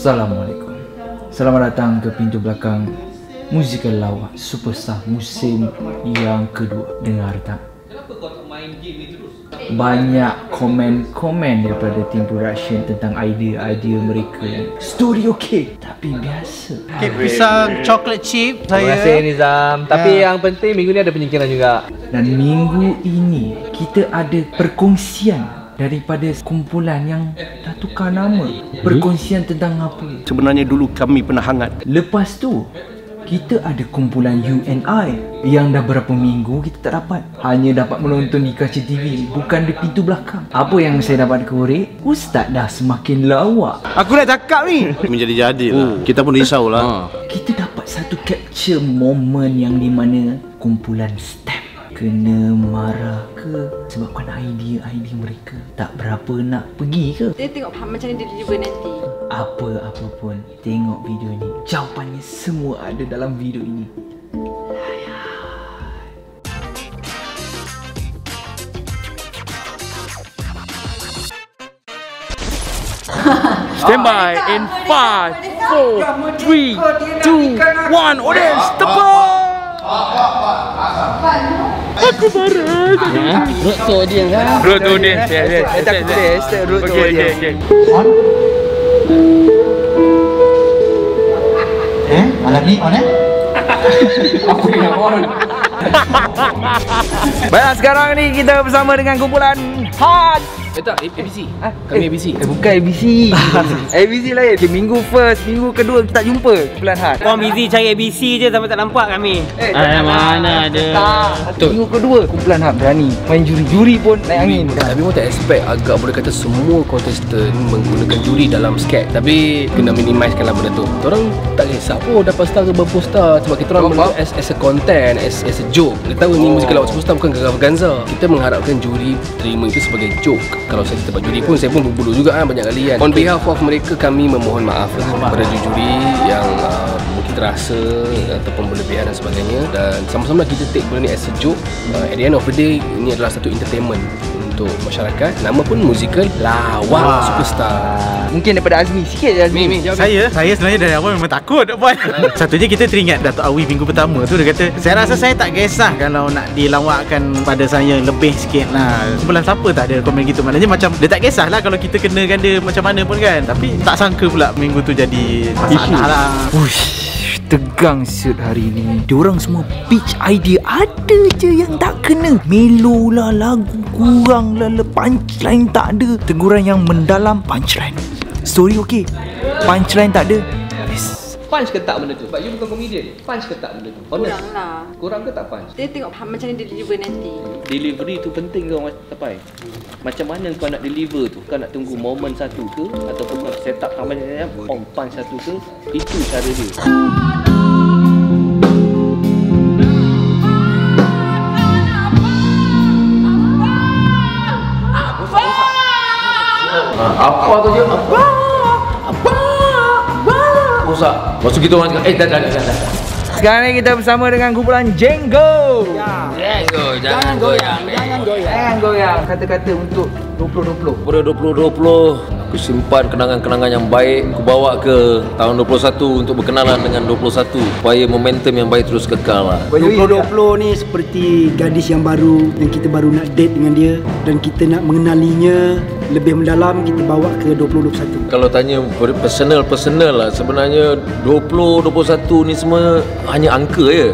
Assalamualaikum. Selamat datang ke pintu belakang Musikal Lawak Superstar musim yang kedua. Dengar tak? Kenapa kau tak main game ni terus? Banyak komen-komen daripada tim production tentang idea-idea mereka yang Studio Cake tapi biasa. Kek pisang chocolate chip Terima kasih Nizam. Tapi yang penting minggu ni ada penyingkiran juga. Dan minggu ini kita ada perkongsian daripada kumpulan yang dah tukar nama. Perkongsian tentang apa? Sebenarnya dulu kami pernah hangat. Lepas tu kita ada kumpulan UNI yang dah berapa minggu kita tak dapat. Hanya dapat menonton di kaca TV, bukan di pintu belakang. Apa yang saya dapat korek, Ustaz dah semakin lawak. Aku nak cakap ni. Menjadi-jadi lah. Kita pun risau lah. Kita dapat satu capture moment yang di mana kumpulan STEM kena marah ke sebabkan idea-idea mereka tak berapa nak pergi ke. Dia tengok macam mana dia deliver nanti. Apa-apa pun, tengok video ni. Jawapannya semua ada dalam video ini. Stand by in 5, 4, 3, 2, 1. Audience, tepuk! Aku marah. Road to audience kan? Road to audience. Road to audience. Malam ni on Apa yang on? Baiklah, sekarang ni kita bersama dengan kumpulan Hot. Tak, ABC. Kami ABC. Bukan ABC. ABC lain. Okay, minggu first, minggu kedua kita tak jumpa kumpulan Hot. Kau busy cari ABC je sampai tak nampak kami. Mana ada. Minggu kedua kumpulan Hot berani main juri-juri pun naik angin. Tapi pun tak expect agak boleh kata semua kontestan menggunakan juri dalam sketch. Tapi kena minimizekan lah benda tu. Orang tak kisah pun dapat star ke berapa star. Sebab kita orang benda as a content, as a joke. Kita tahu ni Musikal Lawak Superstar bukan Gagavanganza. Kita mengharapkan juri terima itu sebagai joke. Kalau saya tempat juri pun, saya pun berbulu juga kan banyak kali kan. On behalf of mereka, kami memohon maaf lah kepada juri yang mungkin terasa ataupun berlebihan dan sebagainya. Dan sama-sama kita take benda ni as a joke. At the end of the day, ini adalah satu entertainment untuk masyarakat. Nama pun Musikal Lawak Superstar. Mungkin daripada Azmi sikit je Azmi. Saya sebenarnya dari awal memang takut nak buat. Satunya kita teringat Datuk Awi minggu pertama tu, dia kata saya rasa saya tak kisah kalau nak dilawakkan pada saya lebih sikit lah. Sebelah siapa tak ada komen gitu. Maknanya macam dia tak kisah lah kalau kita kenakan dia macam mana pun kan. Tapi tak sangka pula minggu tu jadi masalah lah. Tegang siut hari ni. Diorang semua pitch idea, ada je yang tak kena. Melo lah, lagu kurang lah, punchline tak ada. Teguran yang mendalam, punchline. Story okey, punchline tak ada. Punch ke tak benda tu? Sebab you bukan komedian. Punch ke tak benda tu? Honest. Kurang lah. Kurang ke tak punch? Dia tengok macam mana dia deliver nanti. Delivery tu penting kau Tapai. Macam mana kau nak deliver tu? Kau nak tunggu momen satu ke? Ataupun kau set up macam punch satu ke? Itu cara dia. Apa tu je? Apa? Usah. Masuk gitu orang cakap, dah. Sekarang ni kita bersama dengan kumpulan Jenggo. Jangan goyang. Jangan goyang. Kata-kata untuk 2020. Pada 2020, aku simpan kenangan-kenangan yang baik. Aku bawa ke tahun 21 untuk berkenalan dengan 21 supaya momentum yang baik terus kekal lah. 2020 ni seperti gadis yang baru yang kita baru nak date dengan dia dan kita nak mengenalinya lebih mendalam, kita bawa ke 2021. Kalau tanya personal lah, sebenarnya 2021 ni semua hanya angka je.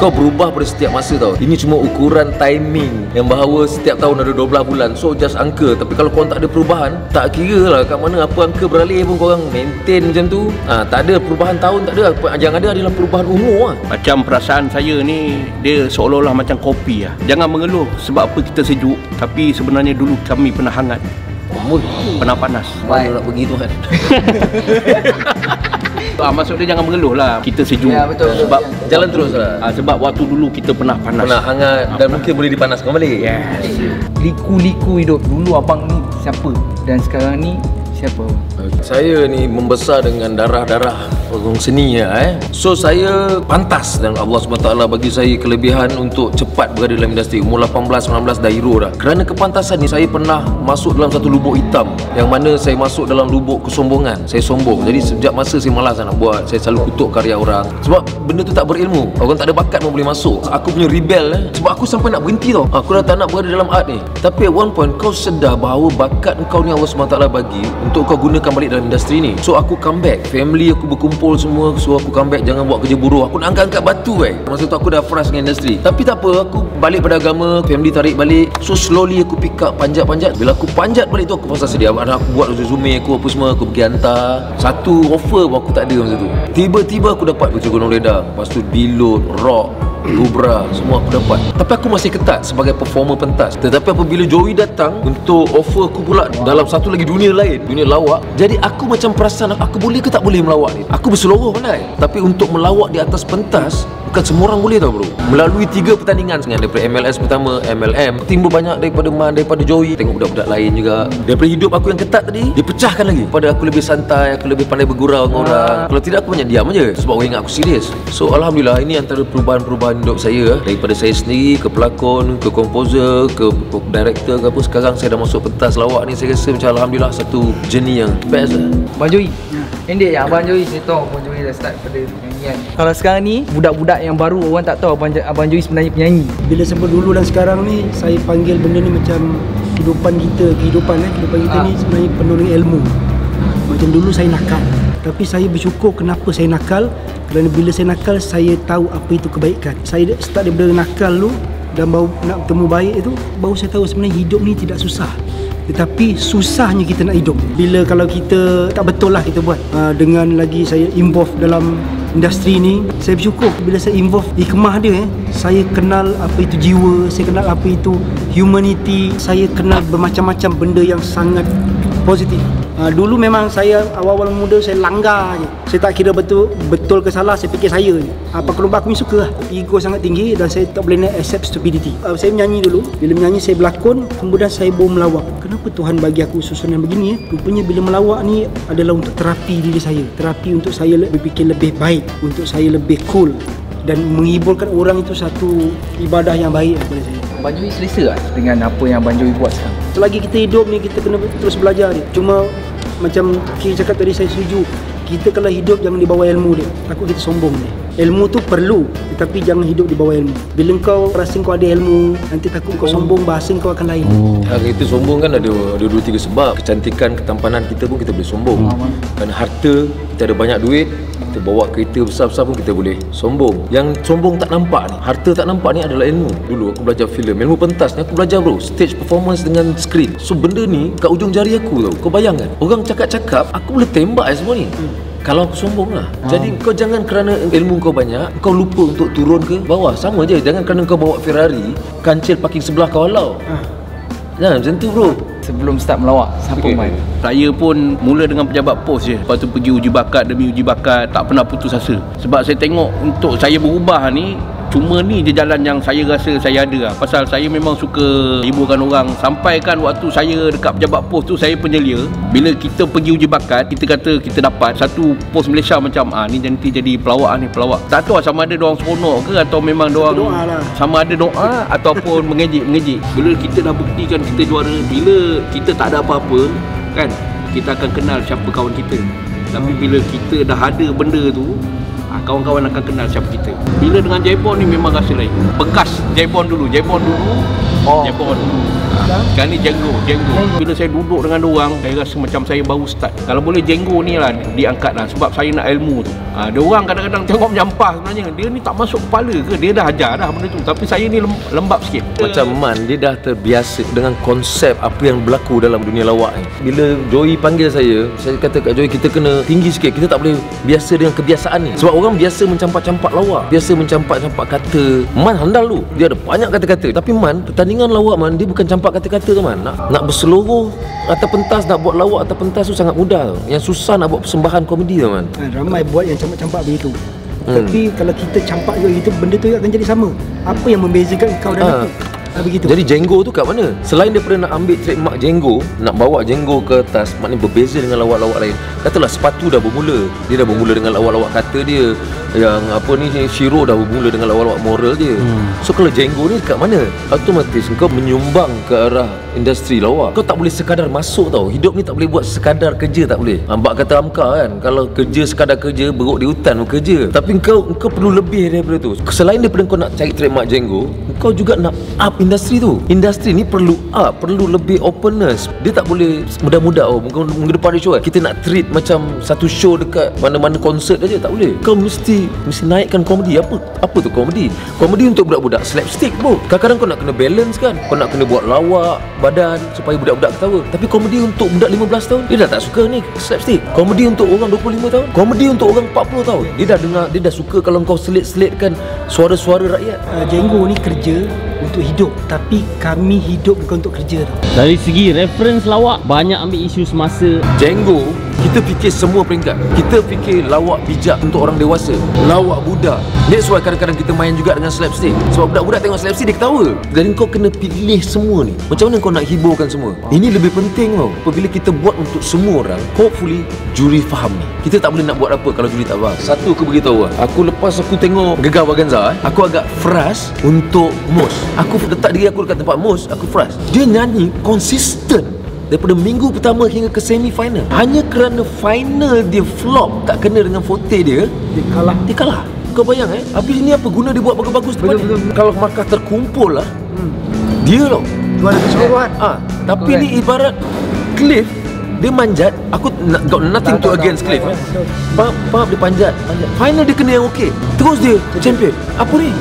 Kau berubah pada setiap masa tau. Ini cuma ukuran timing yang bahawa setiap tahun ada 12 bulan. So just angka. Tapi kalau korang tak ada perubahan, tak kira lah kat mana apa angka beralih pun korang maintain macam tu. Tak ada perubahan tahun, tak ada. Yang ada adalah perubahan umur lah. Macam perasaan saya ni, dia seolah-olah macam kopi lah. Jangan mengeluh sebab apa kita sejuk. Tapi sebenarnya dulu kami pernah hangat. Pernah panas. Mana nak pergi tu kan. Maksud dia jangan mengeluh lah. Kita sejuk. Ya, betul. Sebab Jalan terus lah. sebab waktu dulu kita pernah panas. Pernah hangat dan mungkin boleh dipanaskan balik. Yes. Liku-liku hidup. Dulu abang ni siapa? Dan sekarang ni siapa? Saya ni membesar dengan darah-darah orang seni ya. So saya pantas dan Allah SWT bagi saya kelebihan untuk cepat berada dalam industri. Umur 18-19 dah hero dah. Kerana kepantasan ni saya pernah masuk dalam satu lubuk hitam yang mana saya masuk dalam lubuk kesombongan. Saya sombong. Jadi sejak masa saya malas nak buat, saya selalu kutuk karya orang. Sebab benda tu tak berilmu. Orang tak ada bakat pun boleh masuk. Aku punya rebel sebab aku sampai nak berhenti tau. Aku dah tak nak berada dalam art ni. Tapi at one point kau sedar bahawa bakat kau ni Allah SWT bagi untuk kau gunakan balik dalam industri ni. So aku come back. Family aku berkumpul semua, so aku come back, jangan buat kerja buruh. Aku nak angkat-angkat batu masa tu aku dah frust dengan industri. Tapi tak apa, aku balik pada agama, family tarik balik. So slowly aku pick up, panjat-panjat. Bila aku panjat balik tu aku pasal sedih. Aku buat resume aku apa semua, aku pergi hantar. Satu offer pun aku tak ada masa tu. Tiba-tiba aku dapat Puteri Gunung Ledang. Lepas tu Bilut, Rock, Lubra, semua aku dapat. Tapi aku masih ketat sebagai performer pentas. Tetapi apabila Joey datang untuk offer aku pula dalam satu lagi dunia lain, dunia lawak, jadi aku macam perasan aku boleh ke tak boleh melawak ni. Aku berseluruh pandai, tapi untuk melawak di atas pentas bukan semua orang boleh tau bro. Melalui 3 pertandingan daripada MLS pertama, MLM, timbul banyak daripada Man, daripada Joey. Tengok budak-budak lain juga. Daripada hidup aku yang ketat tadi, dipecahkan lagi pada aku lebih santai, aku lebih pandai bergurau dengan orang. Kalau tidak aku banyak diam aja sebab orang ingat aku serius. So alhamdulillah ini antara perubahan-perubahan hidup saya, daripada saya sendiri ke pelakon, ke komposer, ke director ke apa. Sekarang saya dah masuk pentas lawak ni, saya rasa macam alhamdulillah satu journey yang best lah. Abang Joey, pendek yang Abang Joey saya tahu Abang Joey dah start pada nyanyian. Kalau sekarang ni budak-budak yang baru orang tak tahu Abang Joey sebenarnya penyanyi. Bila sebut dulu dan sekarang ni, saya panggil benda ni macam kehidupan kita ni sebenarnya penuh dengan ilmu. Macam dulu saya nakal, tapi saya bersyukur kenapa saya nakal. Kerana bila saya nakal, saya tahu apa itu kebaikan. Saya start daripada nakal dulu dan baru nak bertemu baik itu, baru saya tahu sebenarnya hidup ni tidak susah. Tetapi susahnya kita nak hidup. Bila kalau kita tak betul lah kita buat. Dengan lagi saya involve dalam industri ni, saya bersyukur bila saya involve hikmah dia. Saya kenal apa itu jiwa, saya kenal apa itu humanity, saya kenal bermacam-macam benda yang sangat positif. Dulu memang saya awal-awal muda saya langgar je. Saya tak kira betul ke salah, saya fikir saya je. Apa kelompok aku ni suka lah. Ego sangat tinggi dan saya tak boleh nak accept stupidity. Saya menyanyi dulu. Bila menyanyi saya berlakon, kemudian saya baru melawak. Kenapa Tuhan bagi aku susunan begini Rupanya bila melawak ni adalah untuk terapi diri saya. Terapi untuk saya berfikir lebih baik, untuk saya lebih cool. Dan menghiburkan orang itu satu ibadah yang baik kepada saya. Abang Joey selesa tak dengan apa yang Abang Joey buat sekarang? Selagi kita hidup ni, kita kena terus belajar ni. Cuma macam Ki cakap tadi, saya setuju. Kita kalau hidup jangan di bawah ilmu dia. Takut kita sombong dia. Ilmu tu perlu, tetapi jangan hidup di bawah ilmu. Bila kau rasa kau ada ilmu, nanti takut kau sombong, bahasa kau akan lain. Kita sombong kan ada 2-3 sebab. Kecantikan, ketampanan kita pun kita boleh sombong. Kerana harta, kita ada banyak duit, kita bawa kereta besar-besar pun kita boleh sombong. Yang sombong tak nampak ni, harta tak nampak ni adalah ilmu. Dulu aku belajar filem, ilmu pentas ni aku belajar bro, stage performance dengan screen. So benda ni kat ujung jari aku tau. Kau bayangkan, orang cakap-cakap aku boleh tembak semua ni. Kalau aku sombong lah. Jadi kau jangan kerana ilmu kau banyak, kau lupa untuk turun ke bawah. Sama je, jangan kerana kau bawa Ferrari, kancil parking sebelah kau halau. Jangan macam tu bro. Sebelum start melawak, siapa main? Saya pun mula dengan pejabat pos je. Lepas tu pergi uji bakat demi uji bakat, tak pernah putus asa. Sebab saya tengok untuk saya berubah ni, cuma ni je jalan yang saya rasa saya ada lah. Pasal saya memang suka hiburkan orang. Sampai kan waktu saya dekat pejabat pos tu, saya penyelia. Bila kita pergi uji bakat, kita kata kita dapat satu pos Malaysia macam ni nanti jadi pelawak ni, pelawak. Tak tahu sama ada diorang seronok ke atau memang diorang sama ada doa ataupun mengejek. Bila kita dah buktikan kita juara, bila kita tak ada apa-apa kan, kita akan kenal siapa kawan kita. Tapi bila kita dah ada benda tu, kawan-kawan akan kenal siapa kita. Bila dengan Jaipon ni memang rasa lain. Bekas Jaipon dulu. Jaipon. Sekarang ni Jenggo. Bila saya duduk dengan diorang, saya rasa macam saya baru start. Kalau boleh Jenggo ni lah diangkat lah, sebab saya nak ilmu tu. Diorang kadang-kadang tengok menyampah sebenarnya. Dia ni tak masuk kepala ke? Dia dah ajar dah benda tu. Tapi saya ni lembab sikit. Macam Man, dia dah terbiasa dengan konsep apa yang berlaku dalam dunia lawak ni. Bila Joey panggil saya kata kat Joey, kita kena tinggi sikit. Kita tak boleh biasa dengan kebiasaan ni. Sebab orang biasa mencampak-campak lawak, biasa mencampak-campak kata. Man handal tu, dia ada banyak kata-kata. Tapi Man, pertandingan lawak Man, dia bukan campak kata-kata tu Man. Nak berseluruh atas pentas, nak buat lawak atas pentas tu sangat mudah. Yang susah nak buat persembahan komedi tu Man. Ramai buat yang campak-campak begitu. Tapi kalau kita campak juga itu, benda tu akan jadi sama. Apa yang membezakan kau dan aku? Begitu. Jadi Django tu kat mana? Selain daripada nak ambil trademark Django, nak bawa Django ke atas, maknanya berbeza dengan lawak-lawak lain. Katalah sepatu dah bermula. Dia dah bermula dengan lawak-lawak kata dia. Yang apa ni, Shiro dah bermula dengan lawak-lawak moral dia. So kalau Django ni kat mana? Otomatis kau menyumbang ke arah industri lawak. Kau tak boleh sekadar masuk tau. Hidup ni tak boleh buat sekadar kerja, tak boleh. Bak kata Amka kan, kalau kerja sekadar kerja, beruk di hutan bekerja. Tapi kau perlu lebih daripada tu. Selain daripada kau nak cari trademark Django, kau juga nak up industri tu. Industri ni perlu up, perlu lebih openness. Dia tak boleh mudah-mudah minggu depan ada show kan, kita nak treat macam satu show dekat mana-mana konsert aja, tak boleh. Kau mesti naikkan komedi. Apa tu komedi? Komedi untuk budak-budak slapstick bro. Kadang-kadang kau nak kena balance kan. Kau nak kena buat lawak badan supaya budak-budak ketawa. Tapi komedi untuk budak 15 tahun, dia dah tak suka ni slapstick. Komedi untuk orang 25 tahun, komedi untuk orang 40 tahun. Dia dah dengar, dia dah suka kalau kau selit-selitkan suara-suara rakyat. Django ni kerja untuk hidup, tapi kami hidup bukan untuk kerja tau. Dari segi reference lawak, banyak ambil isu semasa. Django, kita fikir semua peringkat. Kita fikir lawak bijak untuk orang dewasa, lawak budak. That's why kadang-kadang kita main juga dengan slapstick. Sebab budak-budak tengok slapstick dia ketawa. Dan kau kena pilih semua ni. Macam mana kau nak hiburkan semua? Ini lebih penting tau. Apabila kita buat untuk semua orang, hopefully juri faham ni. Kita tak boleh nak buat apa kalau juri tak faham. Satu aku beritahu lah, aku lepas aku tengok Gegar Vaganza, aku agak frust untuk Mus. Aku letak diri aku dekat tempat Mus, aku frust. Dia nyanyi konsisten daripada minggu pertama hingga ke semi final. Hanya kerana final dia flop, tak kena dengan forte dia, dia kalah. Kau bayang habis ni apa guna dia buat bagus-bagus depan betul. Kalau markah terkumpul lah, dia loh juara keseluruhan. Tapi ni ibarat Cliff, dia manjat. Aku got nothing to against Cliff. Pap dia panjat. Final dia kena yang okey, terus dia champion. Apa ni?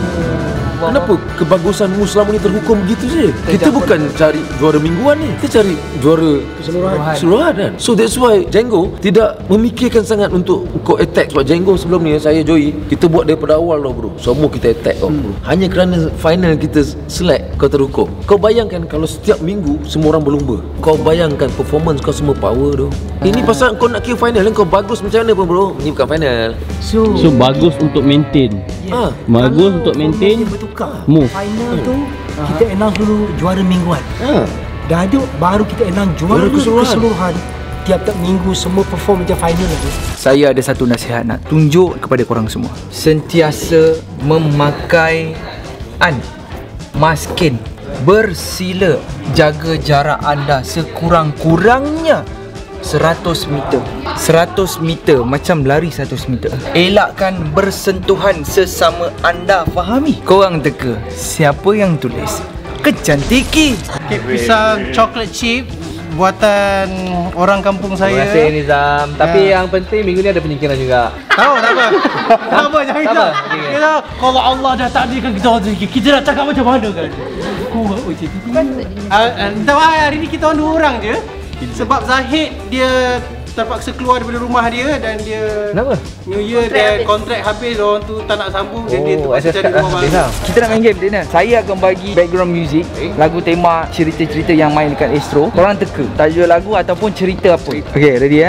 Kenapa kebagusanmu selama ni terhukum begitu je? Kita bukan cari juara mingguan ni, kita cari juara keseluruhan kan. So that's why Django tidak memikirkan sangat untuk kau attack. Sebab Django sebelum ni saya Joey, kita buat daripada awal tau bro. Semua kita attack tau bro. Hanya kerana final kita select, kau terhukum. Kau bayangkan kalau setiap minggu semua orang berlumba. Kau bayangkan performance kau semua power tu. Ini pasal kau nak kira final, kau bagus macam mana pun bro, ni bukan final. So bagus untuk maintain. Bagus untuk maintain. Move. Final tu kita announce dulu juara mingguan. Dah ada baru kita announce juara keseluruhan. Tiap-tiap minggu semua perform macam final lagi. Saya ada satu nasihat nak tunjuk kepada korang semua. Sentiasa memakai maskin. Bersila jaga jarak anda sekurang-kurangnya 100 meter. 100 meter macam lari 100 meter. Elakkan bersentuhan sesama anda, fahami? Korang teka siapa yang tulis? Kecantiki. Pisang chocolate chip buatan orang kampung saya. Terima kasih Nizam. Tapi yang penting minggu ni ada penyingkiran juga. Tahu tak apa? Tak apa, jangan risau. Kita kalau Allah dah takdirkan kita orang sedikit, kita nak cakap macam mana kan? Entah hari ni kita orang 2 orang je. Sebab Zahid dia terpaksa keluar daripada rumah dia dan dia kenapa? New Year dia kontrak habis, orang tu tak nak sambung dan dia terpaksa cari rumah baru. Kita nak main game dia. Saya akan bagi background music, lagu tema cerita-cerita yang main dekat Astro. Korang teka tajuk lagu ataupun cerita apa. Okay, ready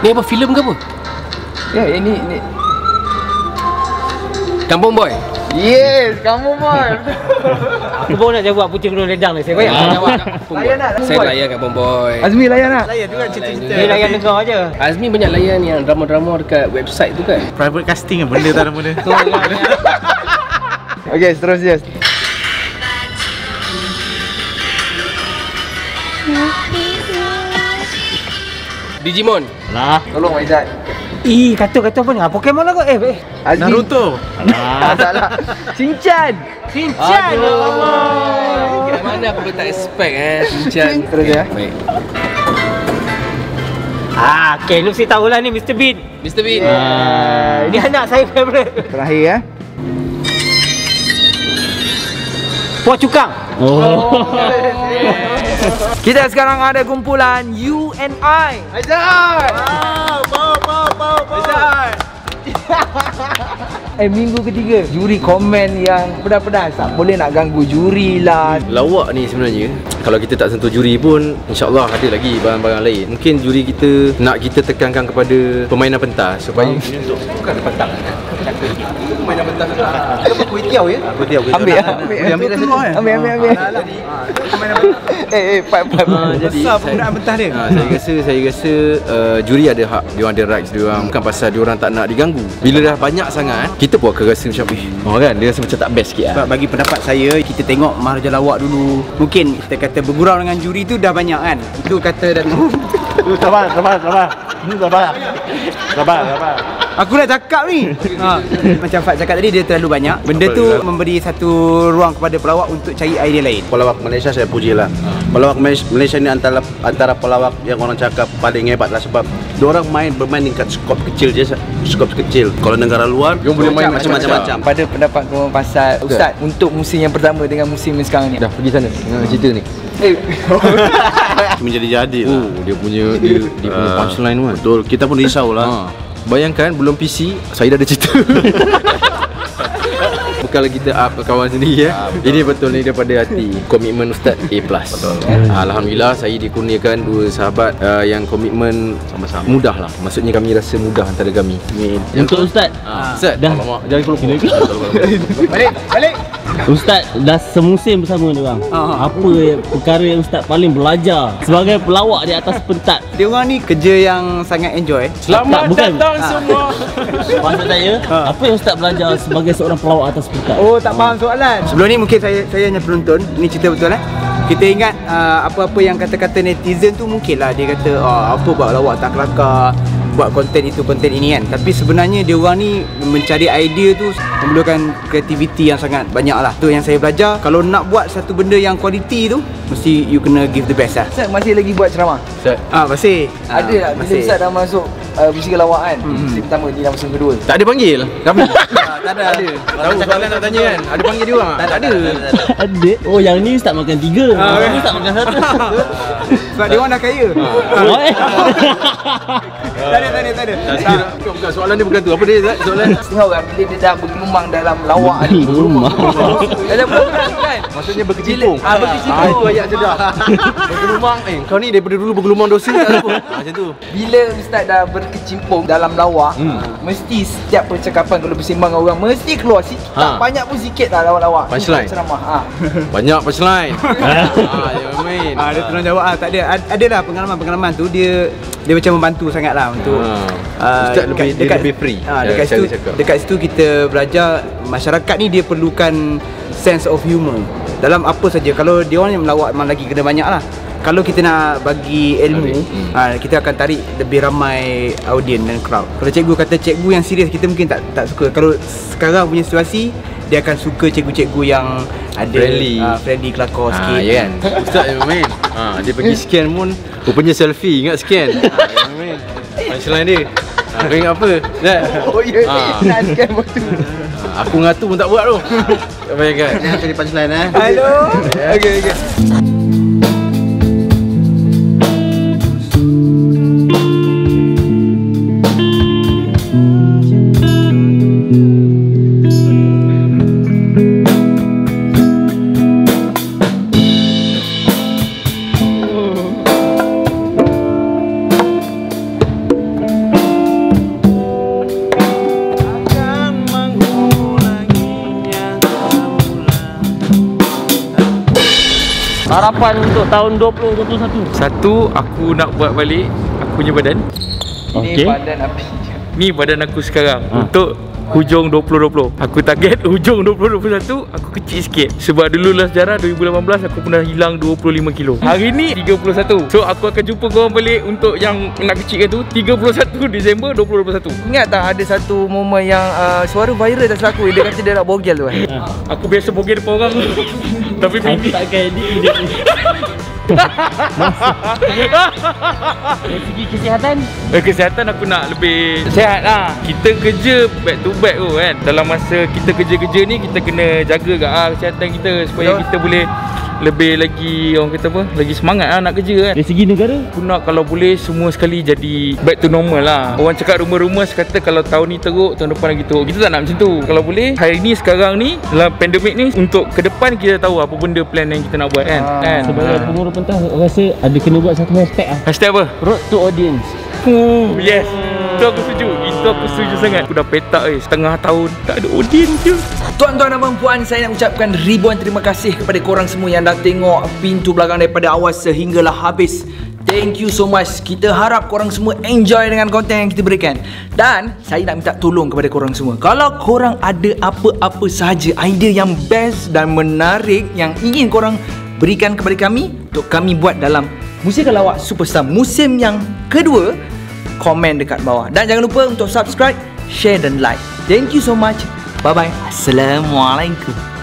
Ni apa, filem ke apa? Ya, ini Kampung Boy. Yes, kamu boy. Aku baru nak jawab Putih Gunung Ledang ni. Saya banyak jawab. Layan nak? Saya layan Kampung Boy. Azmi layan nak? Layan tu kan cerita-cerita. Dia layan dengar je. Azmi banyak layan yang drama-drama dekat website tu kan. Private casting benda tak ada benda. Okay, seterusnya. Digimon. Lah. Tolong Aizat. Kata apa ni? Pokemon lah kot. Azmi. Naruto. Salah. Shinchan. Mana aku tak expect Shinchan. Terus ya. Baik. Okay, lu mesti tahulah ni Mr. Bean. Mr. Bean. Ni anak saya favorite. Terakhir Puak Cukang. Kita sekarang ada kumpulan UNI. Aizat. Aizat. Minggu ketiga juri komen yang pedas-pedas. Tak boleh nak ganggu juri lah. Lawak ni sebenarnya kalau kita tak sentuh juri pun InsyaAllah ada lagi barang-barang lain. Mungkin juri kita nak kita tekankan kepada permainan pentas supaya bukan petang. Permainan pentas tu. Kita kuih tiaw ya? Kuih tiaw. Ambil Jadi penggunaan pentas dia. Saya rasa juri ada hak, dia ada rights dia orang, bukan pasal dia orang tak nak diganggu. Bila dah banyak sangat kita pun akan rasa macam kan dia rasa macam tak best sikit Sebab bagi pendapat saya, kita tengok Maharaja Lawak dulu. Mungkin kita kata bergurau dengan juri tu dah banyak kan. Itu kata dan sabar. Aku dah cakap ni. Macam Fat cakap tadi, dia terlalu banyak. Benda tu memberi satu ruang kepada pelawak untuk cari idea lain. Pelawak Malaysia saya puji lah. Pelawak Malaysia ni antara pelawak yang orang cakap paling hebat lah, sebab diorang bermain tingkat skop kecil je, skop kecil. Kalau negara luar, dia boleh main macam-macam. Pada pendapat korang pasal Ustaz untuk musim yang pertama dengan musim yang sekarang ni. Dah pergi sana dengan cerita ni. Menjadi-jadi lah. Dia punya punchline kan. Betul, kita pun risau lah. Bayangkan belum PC, saya dah ada cerita. Bukanlah kita up ke kawan sendiri ya. Ini betul ni daripada hati. Komitmen Ustaz A+. Alhamdulillah saya dikurniakan dua sahabat yang komitmen sama-sama mudah lah. Maksudnya kami rasa mudah antara kami. Untuk Ustaz. Ustaz dah jangan keluar. Balik. Ustaz dah semusim bersama dia orang. Apa perkara yang Ustaz paling belajar sebagai pelawak di atas pentas? Dia orang ni kerja yang sangat enjoy. Selamat datang semua. Maksud saya, apa yang Ustaz belajar sebagai seorang pelawak atas pentas? Oh, tak faham soalan. Sebelum ni mungkin saya hanya penonton. Ni cerita betul Kita ingat apa-apa yang kata-kata netizen tu mungkinlah dia kata apa buat lawak tak kelakar, buat konten itu konten ini kan. Tapi sebenarnya dia orang ni mencari idea tu memerlukan kreativiti yang sangat banyak lah. Tu yang saya belajar. Kalau nak buat satu benda yang kualiti tu, mesti you kena give the best lah. Ustaz masih lagi buat ceramah? Masih. Ada tak bila Ustaz dah masuk musim lawak kan? Musim pertama ni dah musim kedua. Tak ada panggil kami. Tak ada. Tahu soalan nak tanya kan? Ada panggil dia orang? Tak ada. Ada. Oh, yang ni Ustaz makan 3. Yang ni Ustaz makan 1. Sebab dia orang dah kaya. Tak ada. Bukan soalan dia bukan tu. Apa dia soalan? Setengah orang bila dia dah bergelumang dalam lawak ni. Dalam program kan? Maksudnya berkecimpung. Berkecimpung. Itu ayat sedar. Bergelumang. Kau ni daripada dulu bergelumang dosa tak apa. Macam tu. Bila Ustaz dah berkecimpung dalam lawak, mesti setiap percakapan kalau bersembang dengan orang mesti keluar sikit. Tak banyak pun sikit lah lawak-lawak. Punchline. Ceramah. Banyak punchline. Jangan main. Dia tolong jawab tak ada. Adalah pengalaman tu dia macam membantu sangatlah untuk Ustaz lebih free. Dekat situ kita belajar masyarakat ni dia perlukan sense of humor dalam apa saja. Kalau dia orang yang melawak memang lagi kena banyak lah. Kalau kita nak bagi ilmu, kita akan tarik lebih ramai audien dan crowd. Kalau cikgu kata cikgu yang serius, kita mungkin tak suka. Kalau sekarang punya situasi, dia akan suka cikgu-cikgu yang ada friendly kelakar sikit. Ya kan? Ustaz yang main. Dia pergi scan pun rupanya selfie, ingat scan. Yang main. Punchline dia. Kau ingat apa? Oh ya, nak scan waktu. Aku ngatu pun tak buat tu. Tak bayangkan. Jangan cari punchline Hello. Okay. Harapan untuk tahun 2021. Satu, aku nak buat balik aku punya badan. Ini badan api. Ni badan aku sekarang untuk hujung 2020. Aku target hujung 2021 aku kecil sikit. Sebab dulu lah sejarah 2018 aku pernah hilang 25 kilo. Hari ni 31. So aku akan jumpa korang balik untuk yang nak kecilkan tu 31 Disember 2021. Ingat tak ada satu momen yang suara viral tak selaku. Dia kata dia nak bogel tu kan. Aku biasa bogel depan orang. Tapi Aku takkan edit video ni. Dari segi kesihatan? Kesihatan aku nak lebih sihat lah. Kita kerja back to back tu kan. Dalam masa kita kerja-kerja ni, kita kena jaga kat kesihatan kita supaya kita boleh lebih lagi, orang kata apa, lagi semangat lah nak kerja kan. Dari segi negara, aku nak kalau boleh semua sekali jadi back to normal lah. Orang cakap rumor-rumor kata kalau tahun ni teruk, tahun depan lagi teruk. Kita tak nak macam tu. Kalau boleh hari ni, sekarang ni, dalam pandemik ni, untuk ke depan kita tahu apa benda plan yang kita nak buat kan. Sebagai pengurus pentas, rasa ada kena buat satu hashtag lah. Hashtag apa? Road to Audience. Yes, itu aku setuju. Itu aku setuju sangat. Aku dah petak setengah tahun tak ada audience je. Tuan-tuan dan puan-puan, saya nak ucapkan ribuan terima kasih kepada korang semua yang dah tengok pintu belakang daripada awal sehinggalah habis. Thank you so much. Kita harap korang semua enjoy dengan konten yang kita berikan. Dan saya nak minta tolong kepada korang semua. Kalau korang ada apa-apa sahaja idea yang best dan menarik yang ingin korang berikan kepada kami untuk kami buat dalam Musikal Lawak Superstar musim yang kedua, komen dekat bawah. Dan jangan lupa untuk subscribe, share dan like. Thank you so much. Bye-bye. Assalamualaikum.